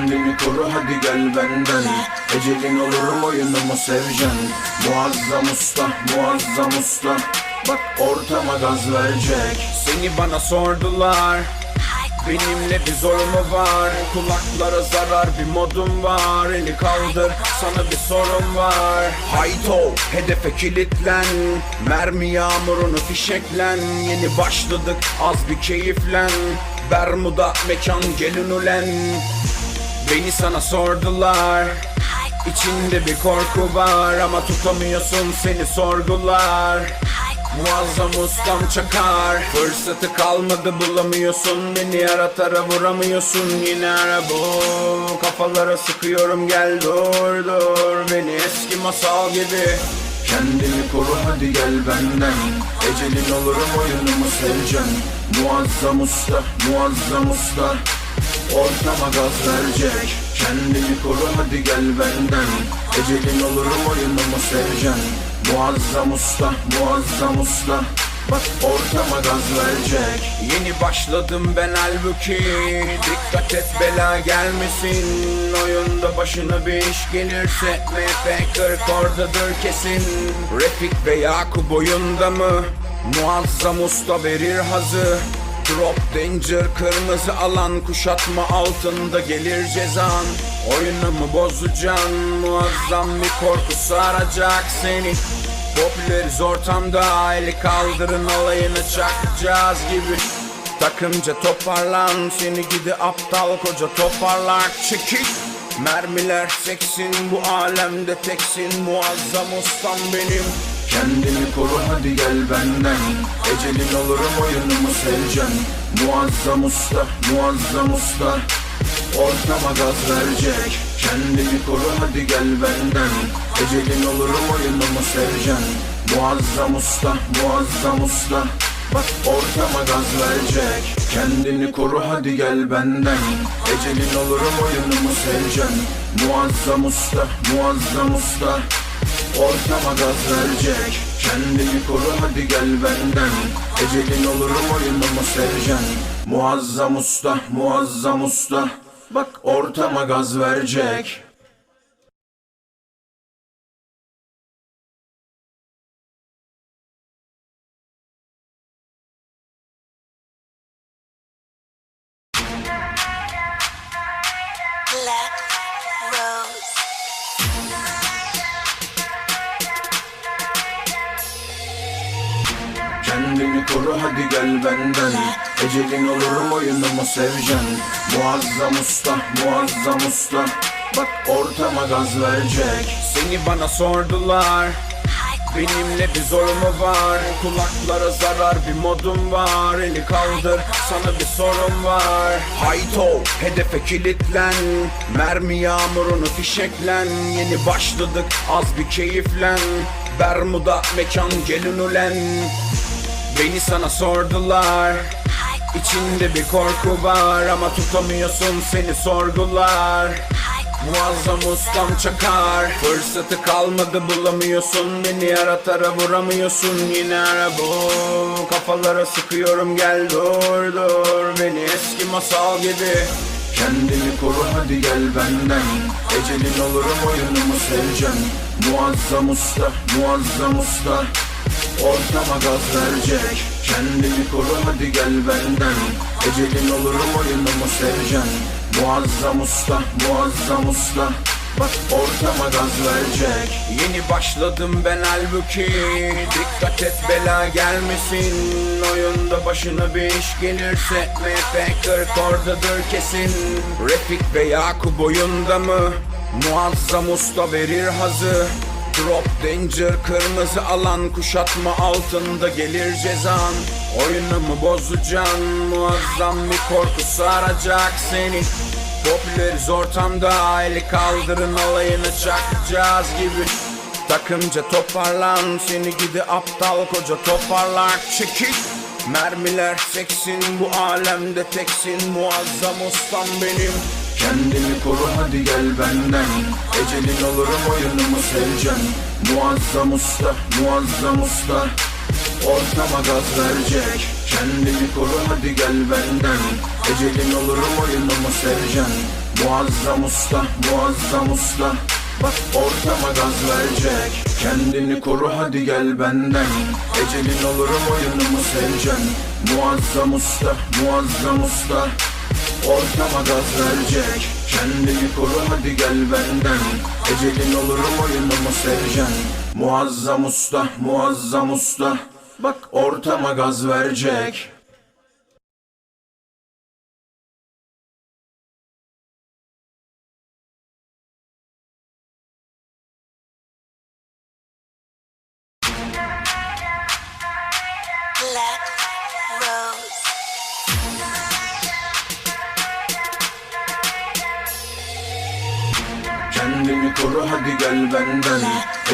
Kendini koru hadi gel benden. Ecelin olurum oyunumu seveceksin. Muazzam usta, muazzam usta. Bak ortama gaz verecek. Seni bana sordular, benimle bir zorun mu var? Kulaklara zarar bir modum var. Eli kaldır, sana bir sorun var. Hayto, hedefe kilitlen. Mermi yağmurunu fişeklen. Yeni başladık, az bir keyiflen. Bermuda mekan gelin ulen. Beni sana sordular, İçinde bir korku var ama tutamıyorsun, seni sorgular. Muazzam ustam çakar, fırsatı kalmadı bulamıyorsun. Beni aratara vuramıyorsun, yine ara bu. Kafalara sıkıyorum, gel dur dur. Beni eski masal gibi. Kendini koru hadi gel benden. Ecelin olurum oyunumu seveceksin. Muazzam usta, muazzam usta. Ortama gaz verecek. Kendini koru hadi gel benden. Ecelin olurum oyunumu seveceksin. Muazzam usta, muazzam usta. Bak ortama gaz verecek. Yeni başladım ben halbuki, dikkat et bela gelmesin. Oyunda başına bir iş gelirse MP40 oradadır kesin. Refik ve Yakup oyunda mı? Muazzam usta verir hazı. Drop danger, kırmızı alan, kuşatma altında gelir cezan. Oyunumu bozacaksın, muazzam bir korku saracak seni. Popüleriz ortamda, eli kaldırın alayını çakacağız gibi. Takımca toparlan, seni gidi aptal koca toparlar çekil. Mermiler seksin, bu alemde teksin, muazzam ustam benim. Kendini koru hadi gel benden. Ecelin olurum oyunumu seveceksin. Muazzam usta, muazzam usta. Ortama gaz verecek. Kendini koru hadi gel benden. Ecelin olurum oyunumu seveceksin. Muazzam usta, muazzam usta. Bak ortama gaz verecek. Kendini koru hadi gel benden. Ecelin olurum oyunumu seveceksin. Muazzam usta, muazzam usta. Ortama gaz verecek. Kendini koru hadi gel benden. Ecelin olurum oyunumu seveceksin. Muazzam usta, muazzam usta. Bak ortama gaz verecek. Black Rose. Kendini koru hadi gel benden. Ecelin olurum oyunumu seveceksin. Muazzam usta, muazzam usta. Bak ortama gaz verecek. Seni bana sordular, benimle bir zorun mu var? Kulaklara zarar bir modum var. Eli kaldır, sana bir sorun var. Hayto, hedefe kilitlen. Mermi yağmurunu fişeklen. Yeni başladık, az bir keyiflen. Bermuda mekan gelin ulen. Beni sana sordular, İçinde bir korku var ama tutamıyorsun, seni sorgular. Muazzam ustam çakar, fırsatı kalmadı bulamıyorsun. Beni aratara vuramıyorsun, yine ara bu. Kafalara sıkıyorum, gel dur dur. Beni eski masal gibi. Kendini koru hadi gel benden. Ecelin olurum oyunumu seveceksin. Muazzam usta, muazzam usta. Ortama gaz verecek. Kendini koru hadi gel benden. Ecelin olurum oyunumu seveceksin. Muazzam usta, muazzam usta. Bak ortama gaz verecek. Yeni başladım ben halbuki, dikkat et bela gelmesin. Oyunda başına bir iş gelirse MP40 oradadır kesin. Refik ve Yakup oyunda mı? Muazzam usta verir hazı. Drop danger, kırmızı alan, kuşatma altında gelir cezan. Oyunumu bozacaksın, muazzam bir korku saracak seni. Popüleriz ortamda, eli kaldırın alayını çakacağız gibi. Takımca toparlan, seni gidi aptal koca toparlar çekil. Mermiler seksin, bu alemde teksin, muazzam ustam benim. Kendini koru hadi gel benden. Ecelin olurum oyunumu seveceksin. Muazzam usta, muazzam usta. Ortama gaz verecek. Kendini koru hadi gel benden. Ecelin olurum oyunumu seveceksin. Muazzam usta, muazzam usta. Bak ortama gaz verecek. Kendini koru hadi gel benden. Ecelin olurum oyunumu seveceksin. Muazzam usta, muazzam usta. Ortama gaz verecek. Kendini koru hadi gel benden. Ecelin olurum oyunumu seveceksin. Muazzam usta, muazzam usta. Bak ortama gaz verecek. Black Rose. Kendini koru hadi gel benden.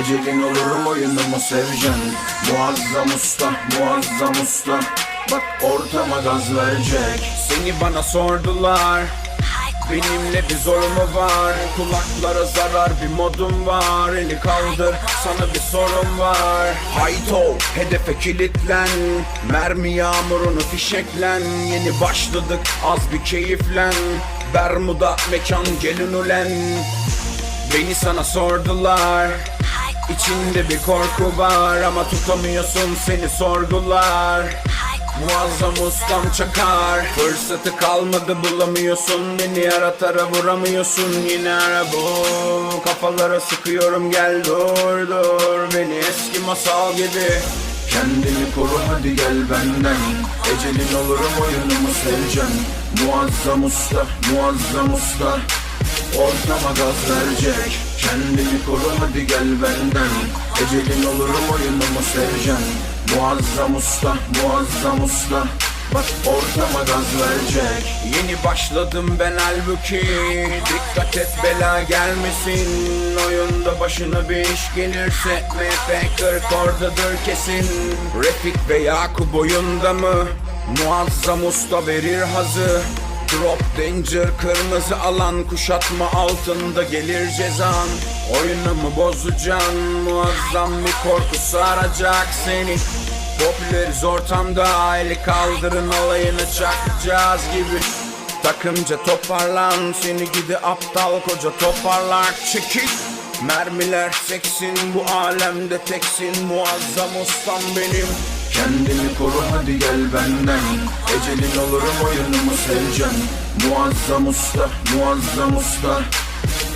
Ecelin olurum oyunumu seveceksin. Muazzam usta, muazzam usta. Bak ortama gaz verecek. Seni bana sordular, benimle bir zorumu var. Kulaklara zarar bir modum var. Eli kaldır, sana bir sorum var. Hayto, hedefe kilitlen. Mermi yağmurunu fişeklen. Yeni başladık, az bir keyiflen. Bermuda mekan gelin ulen. Beni sana sordular, İçinde bir korku var ama tutamıyorsun, seni sorgular. Muazzam ustam çakar, fırsatı kalmadı bulamıyorsun. Beni ara tara vuramıyorsun, yine ara bu. Kafalara sıkıyorum, gel dur dur. Beni eski masal gibi. Kendini koru hadi gel benden. Ecelin olurum oyunumu seveceksin. Muazzam usta, muazzam usta. Ortama gaz verecek. Kendini koru hadi gel benden. Ecelin olurum oyunumu seveceksin. Muazzam usta, muazzam usta. Bak ortama gaz verecek. Yeni başladım ben halbuki. Dikkat et bela gelmesin. Oyunda başına bir iş gelirse MP40 oradadır kesin. Refik ve Yakup oyunda mı? Muazzam usta verir hazı. Drop danger, kırmızı alan, kuşatma altında gelir cezan. Oyunumu bozacaksın, muazzam bir korku saracak seni. Popüleriz ortamda, eli kaldırın olayını çakacağız gibi. Takımca toparlan, seni gidi aptal koca toparlar. Çekil, mermiler seksin, bu alemde teksin. Muazzam ustam benim. Kendini koru hadi gel benden. Ecelin olurum oyunumu seveceksin. Muazzam usta, muazzam usta.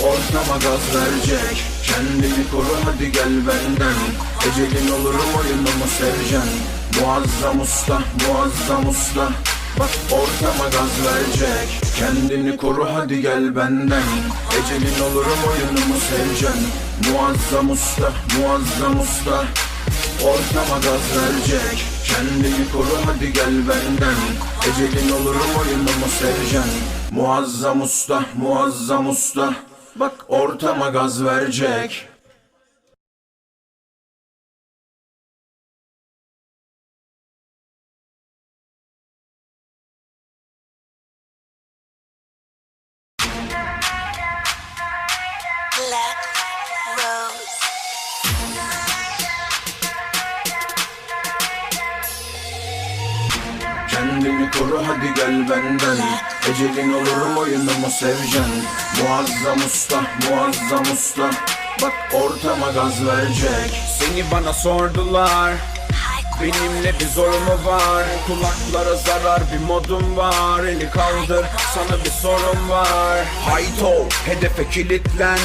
Ortama gaz verecek. Kendini koru hadi gel benden. Ecelin olurum oyunumu seveceksin. Muazzam usta, muazzam usta. Bak ortama gaz verecek. Kendini koru hadi gel benden. Ecelin olurum oyunumu seveceksin. Muazzam usta, muazzam usta. Ortama gaz verecek. Kendini koru hadi gel benden. Ecelin olurum oyunumu seveceksin. Muazzam usta, muazzam usta. Bak ortama gaz verecek. Black Rose. Kendini koru hadi gel benden. Ecelin olurum oyunumu seveceksin. Muazzam usta, muazzam usta. Bak ortama gaz verecek. Seni bana sordular, benimle bir zorumu var. Kulaklara zarar bir modum var. Eli kaldır, sana bir sorum var. Hayto, hedefe kilitlen.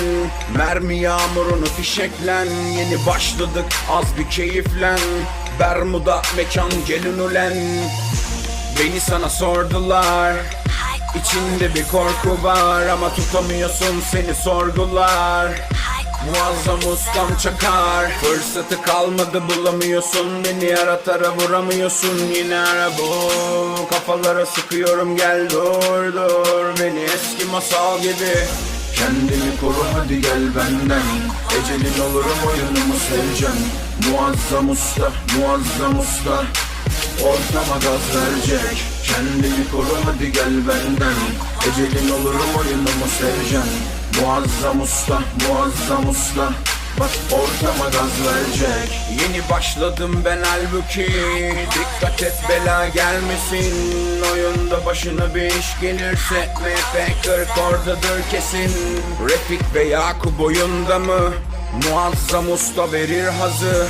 Mermi yağmurunu fişeklen. Yeni başladık, az bir keyiflen. Bermuda mekan gelin ulen. Beni sana sordular, İçinde bir korku var ama tutamıyorsun, seni sorgular. Muazzam ustam çakar, fırsatı kalmadı bulamıyorsun. Beni ara tara vuramıyorsun, yine ara bu. Kafalara sıkıyorum, gel dur dur. Beni eski masal gibi. Kendini koru hadi gel benden. Ecelin olurum oyunumu seveceksin. Muazzam usta, muazzam usta. Ortama gaz verecek. Kendini koru hadi gel benden. Ecelin olurum oyunumu seveceksin. Muazzam usta, muazzam usta. Bak ortama gaz verecek. Yeni başladım ben halbuki, dikkat et bela gelmesin. Oyunda başına bir iş gelirse MP40 oradadır kesin. Refik ve Yakup oyunda mı? Muazzam usta verir hazı.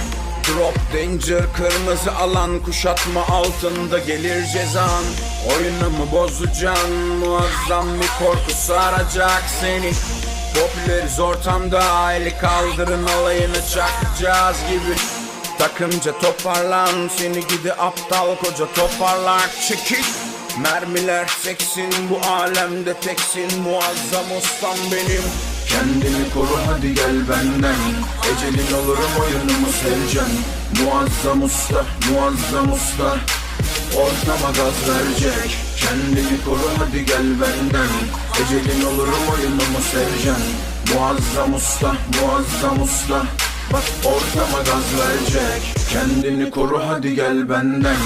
Drop danger, kırmızı alan, kuşatma altında gelir cezan. Oyunumu bozacaksın, muazzam bir korku saracak seni. Popüleriz ortamda, eli kaldırın alayını çakacağız gibi. Takımca toparlan, seni gidi aptal koca toparlar çekil. Mermiler seksin, bu alemde teksin, muazzam ustam benim. Kendini koru hadi gel benden, ecelin olurum oyunumu seveceksin. Muazzam usta, muazzam usta, ortama gaz verecek. Kendini koru hadi gel benden, ecelin olurum oyunumu seveceksin. Muazzam usta, muazzam usta, bak ortama gaz verecek. Kendini koru hadi gel benden,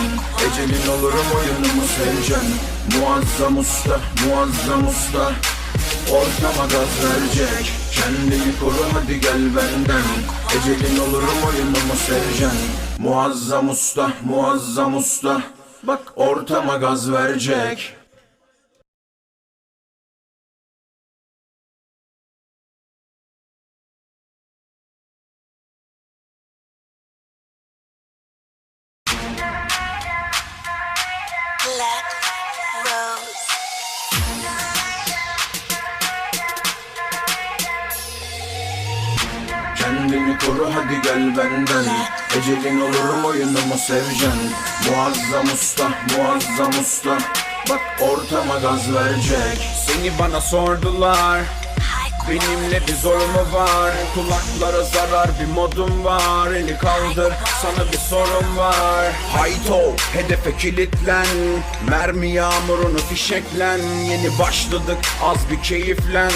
ecelin olurum oyunumu seveceksin. Muazzam usta, muazzam usta, ortama gaz verecek. Kendini koru hadi gel benden, ecelin olurum oyunumu seveceksin. Muazzam usta, muazzam usta, bak ortama gaz verecek. Black Rose. Kendini koru hadi gel benden, ecelin olurum oyunumu seveceksin. Muazzam usta, muazzam usta, bak ortama gaz verecek. Seni bana sordular, benimle bir zorumu var. Kulaklara zarar bir modum var. Eli kaldır, sana bir sorum var. Hayto, hedefe kilitlen. Mermi yağmurunu fişeklen. Yeni başladık, az bir keyiflen.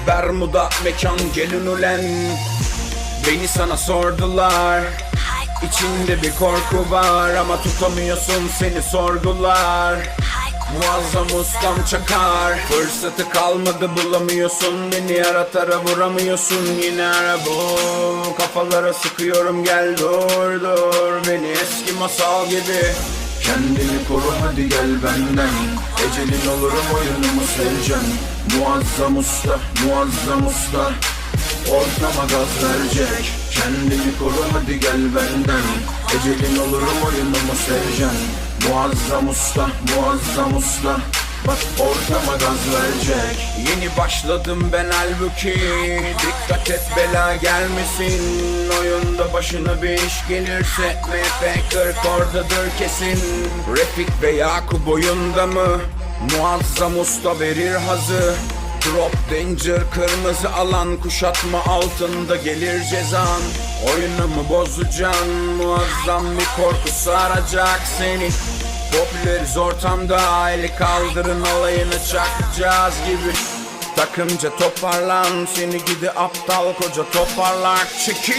Bermuda mekan gelin ulen. Beni sana sordular, İçinde bir korku var ama tutamıyorsun, seni sorgular. Muazzam ustam çakar, fırsatı kalmadı bulamıyorsun. Beni aratara vuramıyorsun, yine ara bu. Kafalara sıkıyorum, gel dur dur, beni eski masal gibi. Kendini koru hadi gel benden, ecelin olurum oyunumu seveceksin. Muazzam usta, muazzam usta, ortama gaz verecek. Kendini koru hadi gel benden, ecelin olurum oyunumu seveceksin. Muazzam usta, muazzam usta, bak ortama gaz verecek. Yeni başladım ben halbuki, dikkat et bela gelmesin. Oyunda başına bir iş gelirse MP40 oradadır kesin. Refik ve Yakup oyunda mı? Muazzam usta verir hazı. Drop danger, kırmızı alan, kuşatma altında gelir cezan. Oyunumu bozacaksın, muazzam bir korku saracak seni. Popüleriz ortamda, eli kaldırın alayını çakacağız gibi. Takımca toparlan, seni gidi aptal koca toparlar çekil.